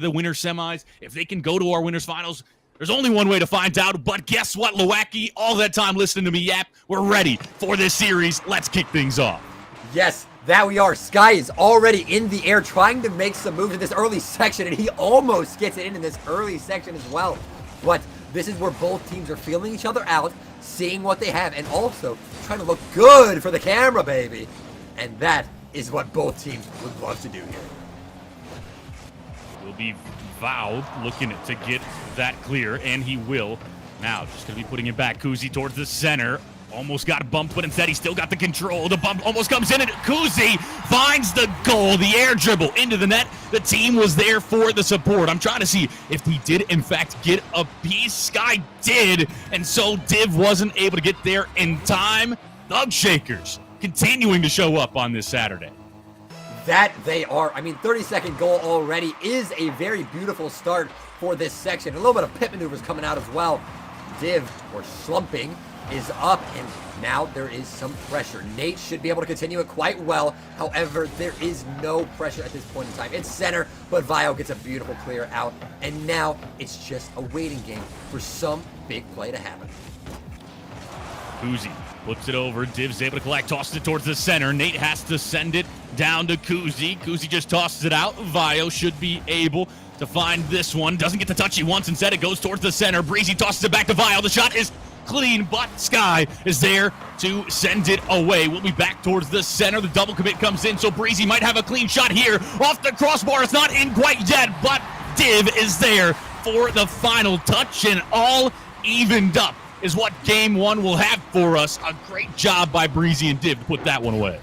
the winner semis, if they can go to our winners finals, there's only one way to find out. But guess what, Lewacki? All that time listening to me yap, we're ready for this series. Let's kick things off. Yes, that we are. Sky is already in the air trying to make some moves in this early section, and he almost gets it in this early section as well. But this is where both teams are feeling each other out, seeing what they have, and also trying to look good for the camera, baby. And that is what both teams would love to do here. Will be Vow looking to get that clear, and he will. Now, just going to be putting it back. Kuzi towards the center. Almost got bumped, but instead he still got the control. The bump almost comes in, and Kuzi finds the goal. The air dribble into the net. The team was there for the support. I'm trying to see if he did, in fact, get a piece. Sky did, and so Div wasn't able to get there in time. Thug Shakers continuing to show up on this Saturday. That they are. I mean, 30-second goal already is a very beautiful start for this section. A little bit of pit maneuvers coming out as well. Div, or slumping, is up, and now there is some pressure. Nate should be able to continue it quite well. However, there is no pressure at this point in time. It's center, but Vio gets a beautiful clear out, and now it's just a waiting game for some big play to happen. Kuzi flips it over. Div's able to collect, tosses it towards the center. Nate has to send it down to Kuzi. Kuzi just tosses it out. Vio should be able to find this one. Doesn't get the touch he wants. Instead, it goes towards the center. Breezy tosses it back to Vio. The shot is clean, but Sky is there to send it away. We'll be back towards the center. The double commit comes in, so Breezy might have a clean shot here. Off the crossbar. It's not in quite yet, but Div is there for the final touch, and all evened up is what game one will have for us. A great job by Breezy and Div to put that one away.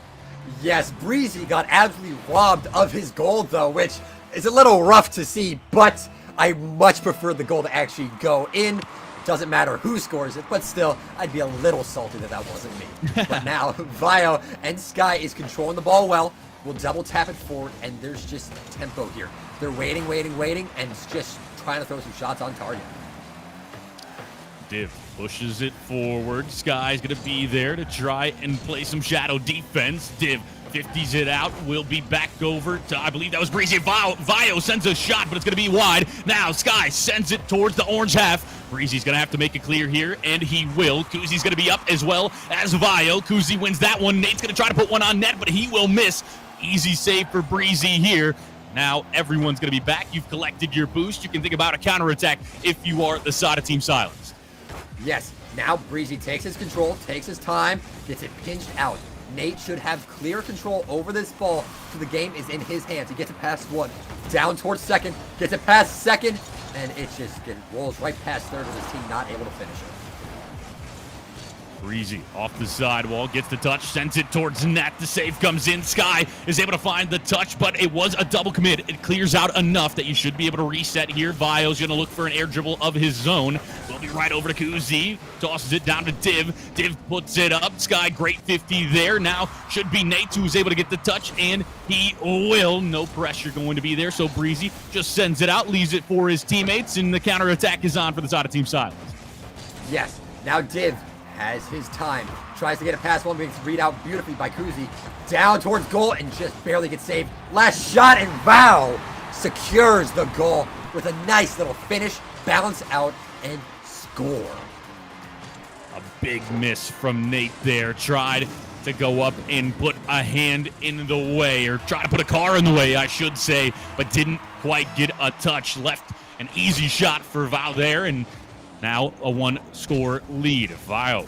Yes, Breezy got absolutely robbed of his goal, though, which is a little rough to see, but I much prefer the goal to actually go in. Doesn't matter who scores it, but still, I'd be a little salty that that wasn't me. But now, Vio and Sky is controlling the ball well. We'll double tap it forward, and there's just tempo here. They're waiting, and it's just trying to throw some shots on target. Div pushes it forward. Sky's going to be there to try and play some shadow defense. Div 50s it out. Will be back over to, I believe that was Breezy. Vio sends a shot, but it's going to be wide. Now Sky sends it towards the orange half. Breezy's going to have to make it clear here, and he will. Kuzi's going to be up as well as Vio. Kuzi wins that one. Nate's going to try to put one on net, but he will miss. Easy save for Breezy here. Now everyone's going to be back. You've collected your boost. You can think about a counterattack if you are the Sada Team Silence. Yes, now Breezy takes his control, takes his time, gets it pinched out. Nate should have clear control over this ball, so the game is in his hands. He gets it past one, down towards second, gets it past second, and it just rolls right past third with his team not able to finish it. Breezy off the sidewall, gets the touch, sends it towards net. The save comes in. Sky is able to find the touch, but it was a double commit. It clears out enough that you should be able to reset here. Vio's going to look for an air dribble of his own. Will be right over to Kuzi. Tosses it down to Div. Div puts it up. Sky, great 50 there. Now should be Nate who's able to get the touch, and he will. No pressure going to be there, so Breezy just sends it out, leaves it for his teammates, and the counterattack is on for the Sada Team Silence. Yes, now Div has his time. Tries to get it past one, but it's read out beautifully by Kuzi. Down towards goal and just barely gets saved. Last shot, and Vow secures the goal with a nice little finish, balance out, and score. A big miss from Nate there. Tried to go up and put a hand in the way, or try to put a car in the way, I should say, but didn't quite get a touch. Left an easy shot for Vow there, and now a one-score lead. Vio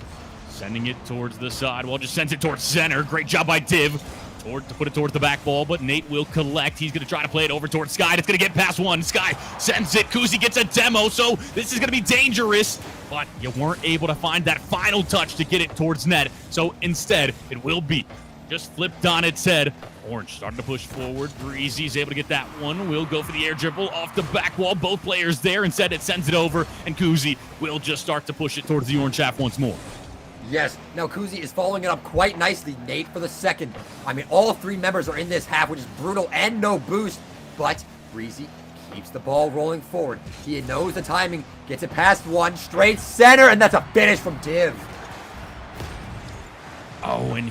sending it towards the side. Well, just sends it towards center. Great job by Div to put it towards the back ball, but Nate will collect. He's going to try to play it over towards Sky. It's going to get past one. Sky sends it. Kuzi gets a demo, so this is going to be dangerous, but you weren't able to find that final touch to get it towards net, so instead it will be just flipped on its head. Orange starting to push forward. Breezy's able to get that one. Will go for the air dribble off the back wall. Both players there. Instead, it sends it over, and Kuzi will just start to push it towards the orange half once more. Yes, now Kuzi is following it up quite nicely. Nate for the second. I mean, all three members are in this half, which is brutal and no boost, but Breezy keeps the ball rolling forward. He knows the timing, gets it past one, straight center, and that's a finish from Div. Oh, and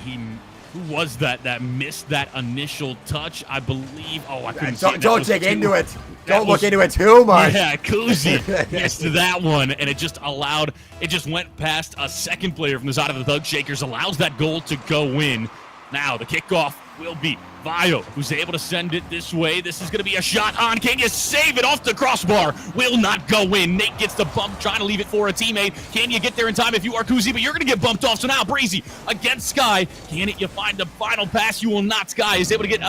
Who was that missed that initial touch? I believe. Oh, I couldn't see it. Don't dig into it. Don't look into it too much. Yeah, Kuzi missed that one, and it just went past a second player from the side of the Thug Shakers, allows that goal to go in. Now the kickoff will be Vio, who's able to send it this way. This is going to be a shot on. Can you save it off the crossbar? Will not go in. Nate gets the bump, trying to leave it for a teammate. Can you get there in time if you are Kuzi? But you're going to get bumped off. So now Breezy against Sky. Can you find the final pass? You will not. Sky is able to get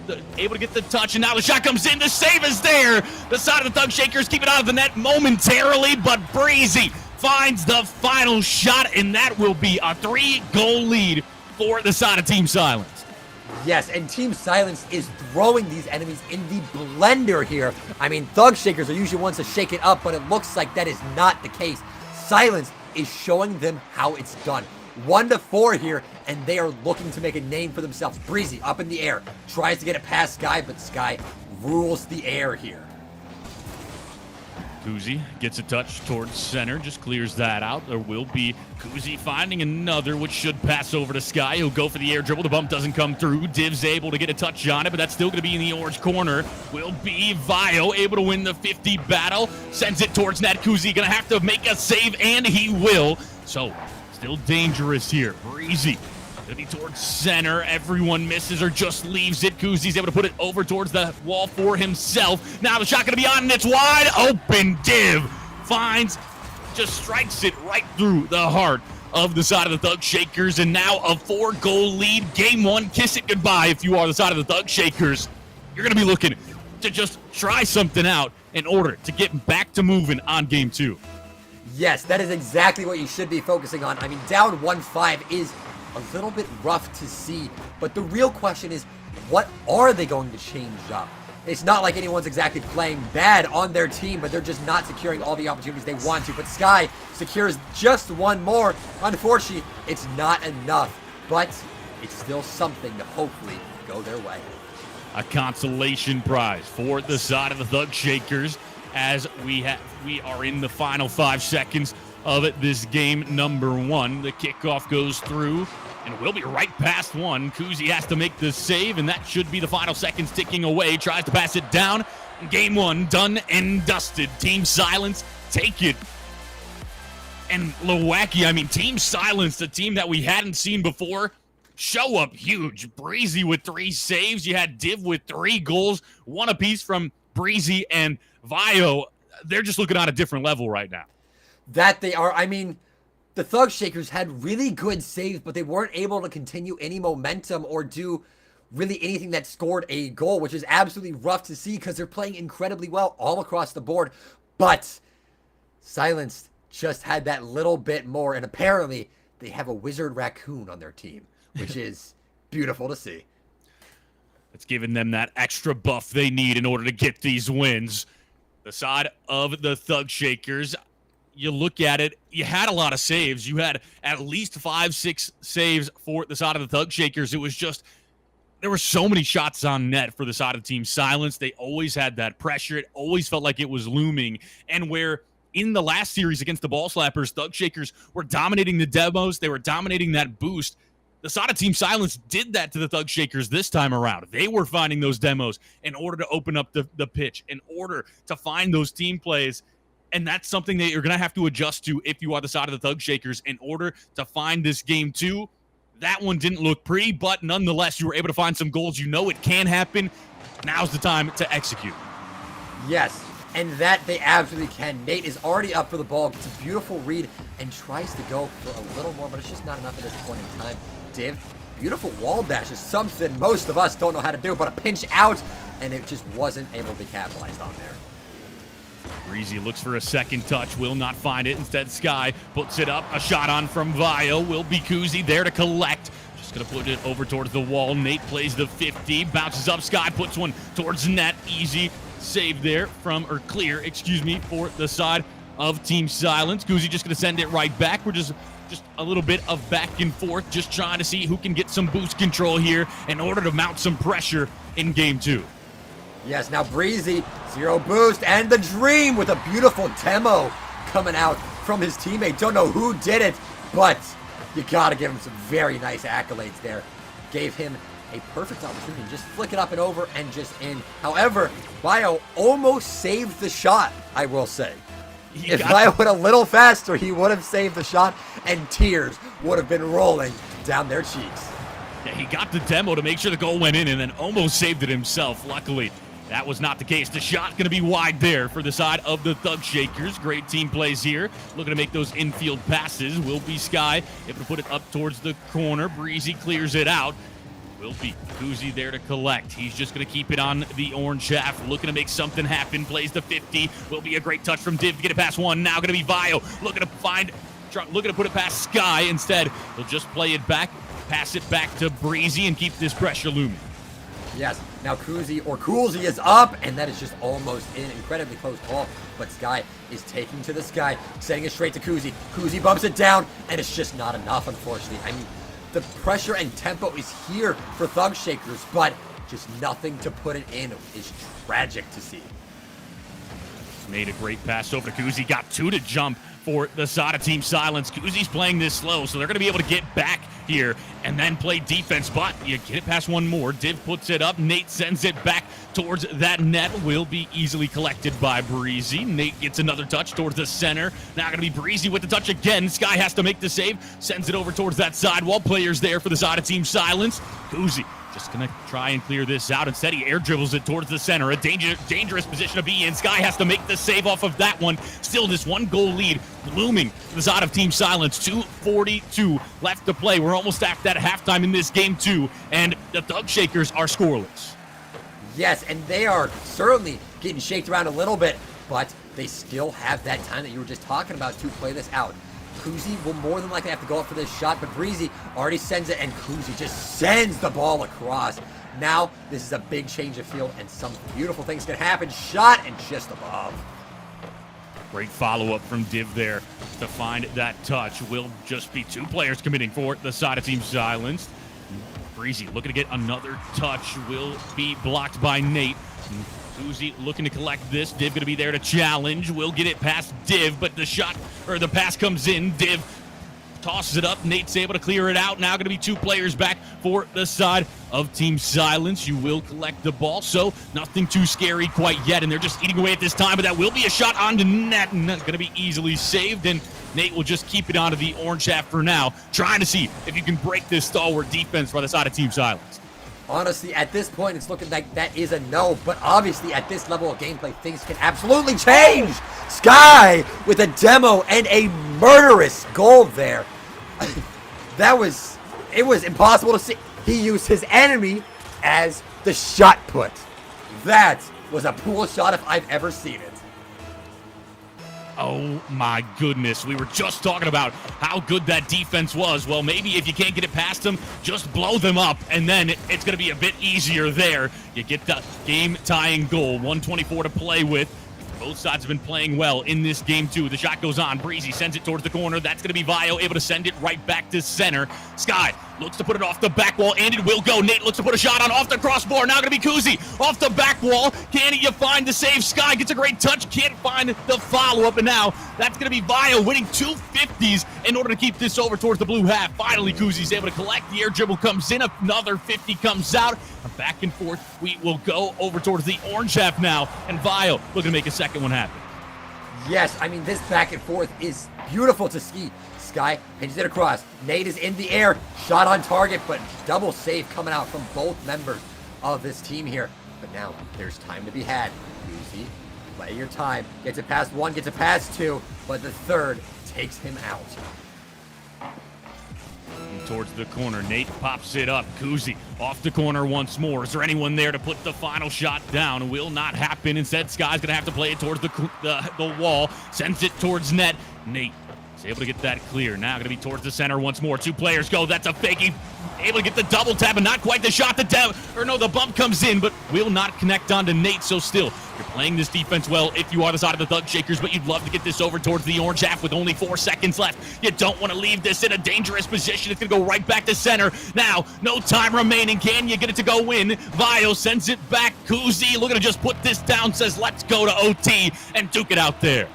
the touch, and now the shot comes in. The save is there. The side of the Thug Shakers keep it out of the net momentarily, but Breezy finds the final shot, and that will be a 3-goal lead for the side of Team Silence. Yes, and Team Silence is throwing these enemies in the blender here. I mean, Thug Shakers are usually ones to shake it up, but it looks like that is not the case. Silence is showing them how it's done. 1-4 here, and they are looking to make a name for themselves. Breezy up in the air, tries to get it past Sky, but Sky rules the air here. Kuzi gets a touch towards center, just clears that out. There will be Kuzi finding another, which should pass over to Sky. He'll go for the air dribble. The bump doesn't come through. Div's able to get a touch on it, but that's still going to be in the orange corner. Will be Vio able to win the 50 battle. Sends it towards net. Kuzi going to have to make a save, and he will. So, still dangerous here. Breezy gonna be towards center. Everyone misses or just leaves it. Kuzi's able to put it over towards the wall for himself. Now the shot gonna be on, and it's wide open. Div finds, just strikes it right through the heart of the side of the Thug Shakers, and now a 4-goal lead. Game 1, kiss it goodbye if you are the side of the Thug Shakers. You're gonna be looking to just try something out in order to get back to moving on Game 2. Yes, that is exactly what you should be focusing on. I mean, down 1-5 is a little bit rough to see, but the real question is, what are they going to change up? It's not like anyone's exactly playing bad on their team, but they're just not securing all the opportunities they want to. But Sky secures just one more. Unfortunately, it's not enough, but it's still something to hopefully go their way. A consolation prize for the side of the Thug Shakers, as we are in the final 5 seconds of this game number 1. The kickoff goes through, and we'll be right past one. Kuzi has to make the save, and that should be the final seconds ticking away. Tries to pass it down. Game 1 done and dusted. Team Silence take it. And Lowacki, I mean, Team Silence, the team that we hadn't seen before, show up huge. Breezy with 3 saves. You had Div with 3 goals, 1 apiece from Breezy and Vio. They're just looking on a different level right now. That they are. I mean, the Thug Shakers had really good saves, but they weren't able to continue any momentum or do really anything that scored a goal, which is absolutely rough to see because they're playing incredibly well all across the board. But Silence just had that little bit more, and apparently they have a wizard raccoon on their team, which is beautiful to see. It's giving them that extra buff they need in order to get these wins. The side of the Thug Shakers, you look at it, you had a lot of saves. You had at least 5-6 saves for the side of the Thug Shakers. It was just, there were so many shots on net for the side of Team Silence. They always had that pressure. It always felt like it was looming. And where in the last series against the Ball Slappers, Thug Shakers were dominating the demos. They were dominating that boost. The side of Team Silence did that to the Thug Shakers this time around. They were finding those demos in order to open up the pitch, in order to find those team plays. And that's something that you're going to have to adjust to if you are the side of the Thug Shakers in order to find this Game 2. That one didn't look pretty, but nonetheless, you were able to find some goals. You know it can happen. Now's the time to execute. Yes, and that they absolutely can. Nate is already up for the ball, gets a beautiful read, and tries to go for a little more, but it's just not enough at this point in time. Div, beautiful wall dash is something most of us don't know how to do, but a pinch out, and it just wasn't able to be capitalized on there. Breezy looks for a second touch, will not find it. Instead, Sky puts it up. A shot on from Vio. Will be Kuzi there to collect. Just going to put it over towards the wall. Nate plays the 50. Bounces up. Sky puts one towards net. Easy save there from, or clear, excuse me, for the side of Team Silence. Kuzi just going to send it right back. We're just a little bit of back and forth, just trying to see who can get some boost control here in order to mount some pressure in Game 2. Yes, now Breezy, 0 boost, and the Dream with a beautiful demo coming out from his teammate. Don't know who did it, but you gotta give him some very nice accolades there. gave him a perfect opportunity. Just flick it up and over and just in. However, Bio almost saved the shot, I will say. If Bio went a little faster, he would have saved the shot, and tears would have been rolling down their cheeks. Yeah, he got the demo to make sure the goal went in and then almost saved it himself. Luckily, that was not the case. The shot going to be wide there for the side of the Thug Shakers. Great team plays here. Looking to make those infield passes. Will be Sky able to put it up towards the corner. Breezy clears it out. Will be Kuzi there to collect. He's just going to keep it on the orange half. Looking to make something happen. Plays the 50. Will be a great touch from Div to get it past one. Now going to be Vio. Looking to put it past Sky. Instead, he'll just play it back. Pass it back to Breezy and keep this pressure looming. Yes, now Coolsy is up, and that is just almost in. Incredibly close call, but Sky is taking to the sky, sending it straight to Kuzi. Kuzi bumps it down, and it's just not enough, unfortunately. I mean, the pressure and tempo is here for Thug Shakers, but just nothing to put it in is tragic to see. Made a great pass over to Kuzi. Got two to jump for the Sada Team Silence. Kuzi's playing this slow, so they're going to be able to get back here and then play defense, but you get it past one more. Div puts it up. Nate sends it back towards that net. Will be easily collected by Breezy. Nate gets another touch towards the center. Now going to be Breezy with the touch again. Sky has to make the save. Sends it over towards that sidewall. Players there for the Sada Team Silence. Kuzi just going to try and clear this out. Instead, he air dribbles it towards the center. A dangerous position to be in. Sky has to make the save off of that one. Still, this one-goal lead looming for the Sada Team Silence. 2:42 left to play. We're almost at that halftime in this game, too, and the Thug Shakers are scoreless. Yes, and they are certainly getting shaked around a little bit, but they still have that time that you were just talking about to play this out. Kuzi will more than likely have to go up for this shot, but Breezy already sends it, and Kuzi just sends the ball across. Now, this is a big change of field, and some beautiful things can happen. Shot and just above. Great follow-up from Div there to find that touch. Will just be two players committing for the Sada Team Silenced. Breezy looking to get another touch. Will be blocked by Nate. Kuzi looking to collect this. Div going to be there to challenge. Will get it past Div, but the pass comes in. Div tosses it up. Nate's able to clear it out. Now going to be two players back for the side of Team Silence. You will collect the ball, so nothing too scary quite yet, and they're just eating away at this time, but that will be a shot onto net, and that's going to be easily saved, and Nate will just keep it onto the orange half for now, trying to see if you can break this stalwart defense by the side of Team Silence. Honestly, at this point, it's looking like that is a no, but obviously at this level of gameplay, things can absolutely change. Sky with a demo and a murderous goal there. It was impossible to see. He used his enemy as the shot put. That was a pool shot if I've ever seen it. Oh my goodness, we were just talking about how good that defense was. Well, maybe if you can't get it past them, just blow them up, and then it's going to be a bit easier there. You get the game-tying goal, 1:24 to play with. Both sides have been playing well in this game, too. The shot goes on. Breezy sends it towards the corner. That's going to be Vio, able to send it right back to center. Sky looks to put it off the back wall, and it will go. Nate looks to put a shot on off the crossbar. Now going to be Kuzi off the back wall. Can you find the save? Sky gets a great touch. Can't find the follow-up, and now that's going to be Vio winning 2 50s in order to keep this over towards the blue half. Finally, Kuzi's able to collect. The air dribble comes in. Another 50 comes out. Back and forth. We will go over towards the orange half now, and Vio looking to make a second one happen. Yes, I mean, this back and forth is beautiful to see. Sky hands it across. Nate is in the air. Shot on target, but double save coming out from both members of this team here. But now there's time to be had. Easy. Play your time. Gets it past one, gets it past two, but the third takes him out. Towards the corner, Nate pops it up. Kuzi off the corner once more. Is there anyone there to put the final shot down? Will not happen. Instead, Sky's going to have to play it towards the wall. Sends it towards net. Nate is able to get that clear. Now going to be towards the center once more. Two players go. That's a fake. Able to get the double tap, and not quite the shot. The bump comes in, but will not connect onto Nate. So still, you're playing this defense well if you are the side of the Thug Shakers, but you'd love to get this over towards the orange half with only 4 seconds left. You don't want to leave this in a dangerous position. It's going to go right back to center. Now, no time remaining. Can you get it to go in? Vio sends it back. Kuzi looking to just put this down, says let's go to OT and duke it out there.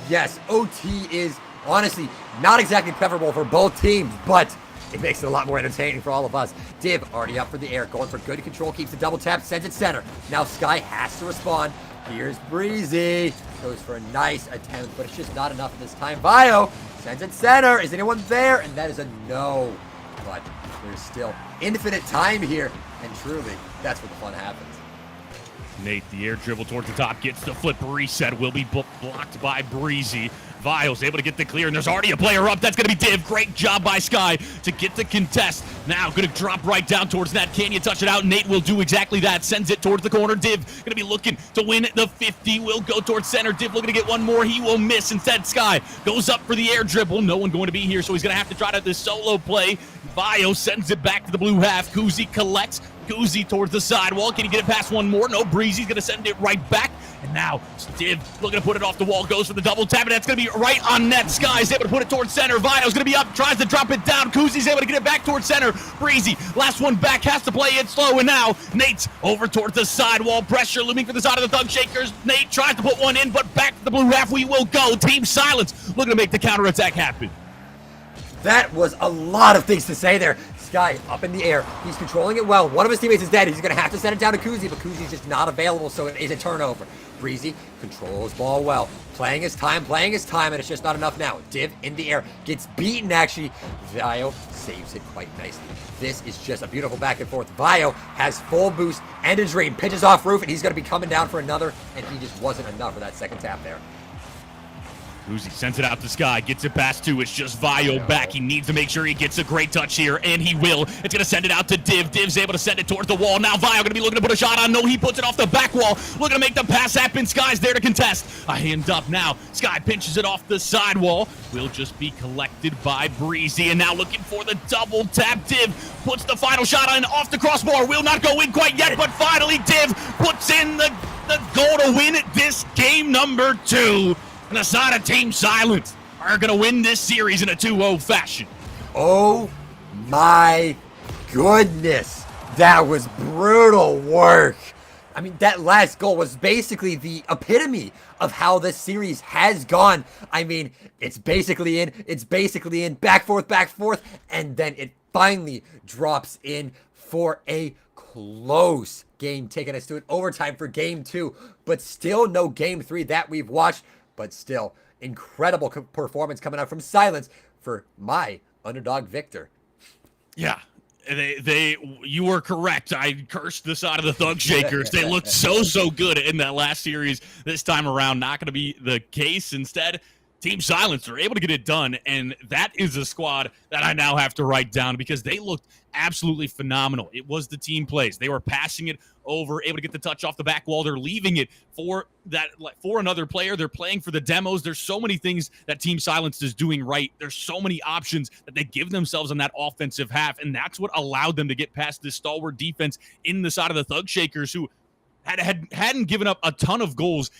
Yes, OT is honestly not exactly preferable for both teams, but it makes it a lot more entertaining for all of us. Div already up for the air, going for good control, keeps the double tap, sends it center. Now Sky has to respond. Here's Breezy. Goes for a nice attempt, but it's just not enough this time. Vio sends it center. Is anyone there? And that is a no. But there's still infinite time here. And truly, that's where the fun happens. Nate, the air dribble towards the top, gets the flip reset, will be blocked by Breezy. Vile's able to get the clear, and there's already a player up. That's going to be Div. Great job by Sky to get the contest. Now going to drop right down towards that. Can you touch it out? Nate will do exactly that. Sends it towards the corner. Div going to be looking to win the 50. Will go towards center. Div looking to get one more. He will miss. Instead, Sky goes up for the air dribble. No one going to be here, so he's going to have to try to the solo play. Vio sends it back to the blue half. Kuzi collects. Kuzi towards the sidewall. Can he get it past one more? No. Breezy's going to send it right back. And now Div looking to put it off the wall. Goes for the double tap, and that's going to be right on net. Sky's able to put it towards center. Vio's going to be up. Tries to drop it down. Kuzi's able to get it back towards center. Breezy, last one back, has to play it slow. And now Nate's over towards the sidewall. Pressure looming for the side of the Thug Shakers. Nate tries to put one in, but back to the blue half we will go. Team Silence looking to make the counterattack happen. That was a lot of things to say there. Sky up in the air. He's controlling it well. One of his teammates is dead. He's going to have to send it down to Kuzi, but Kuzi's just not available, so it is a turnover. Breezy controls ball well. Playing his time, and it's just not enough now. Div in the air. Gets beaten, actually. Vio saves it quite nicely. This is just a beautiful back and forth. Vio has full boost and a dream. Pitches off roof, and he's going to be coming down for another, and he just wasn't enough for that second tap there. Kuzi sends it out to Sky, gets it past two. It's just Vio back. He needs to make sure he gets a great touch here, and he will. It's going to send it out to Div. Div's able to send it towards the wall. Now Vio going to be looking to put a shot on. No, he puts it off the back wall. Looking to make the pass happen. Sky's there to contest. A hand up now. Sky pinches it off the sidewall. Will just be collected by Breezy, and now looking for the double tap. Div puts the final shot on off the crossbar. Will not go in quite yet, but finally Div puts in the goal to win this game number 2. And the side of Team Silence are going to win this series in a 2-0 fashion. Oh my goodness. That was brutal work. I mean, that last goal was basically the epitome of how this series has gone. I mean, it's basically in, back, forth, and then it finally drops in for a close game, taking us to an overtime for game 2, but still no game 3 that we've watched. But still, incredible performance coming out from Silence for my underdog Victor. Yeah, you were correct. I cursed the side of the Thug Shakers. They looked so good in that last series. This time around, not going to be the case. Instead, Team Silence are able to get it done, and that is a squad that I now have to write down because they looked absolutely phenomenal. It was the team plays. They were passing it over, able to get the touch off the back wall. They're leaving it for another player. They're playing for the demos. There's so many things that Team Silence is doing right. There's so many options that they give themselves on that offensive half, and that's what allowed them to get past this stalwart defense in the side of the Thug Shakers, who hadn't given up a ton of goals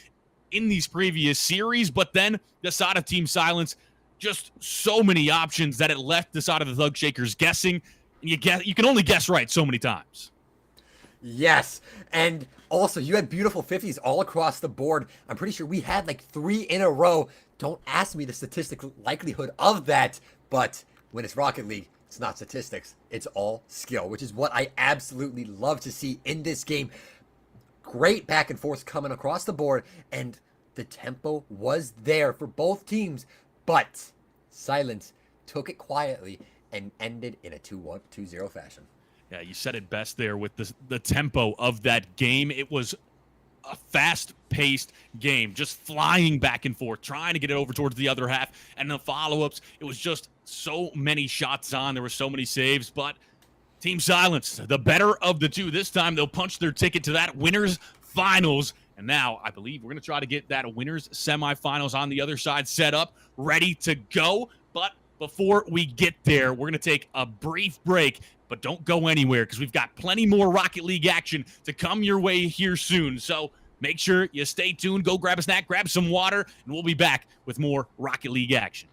in these previous series, but then the side of Team Silence, just so many options that it left the side of the Thug Shakers guessing. You can only guess right so many times. Yes, and also you had beautiful 50s all across the board. I'm pretty sure we had like 3 in a row. Don't ask me the statistical likelihood of that, but when it's Rocket League, it's not statistics. It's all skill, which is what I absolutely love to see in this game. Great back and forth coming across the board, and the tempo was there for both teams, but Silence took it quietly and ended in a 2-0 fashion. Yeah, you said it best there with the tempo of that game. It was a fast-paced game, just flying back and forth, trying to get it over towards the other half, and the follow-ups, it was just so many shots on. There were so many saves, but Team Silence, the better of the two. This time, they'll punch their ticket to that winners finals. And now, I believe we're going to try to get that winners semifinals on the other side set up, ready to go. But before we get there, we're going to take a brief break. But don't go anywhere because we've got plenty more Rocket League action to come your way here soon. So make sure you stay tuned. Go grab a snack, grab some water, and we'll be back with more Rocket League action.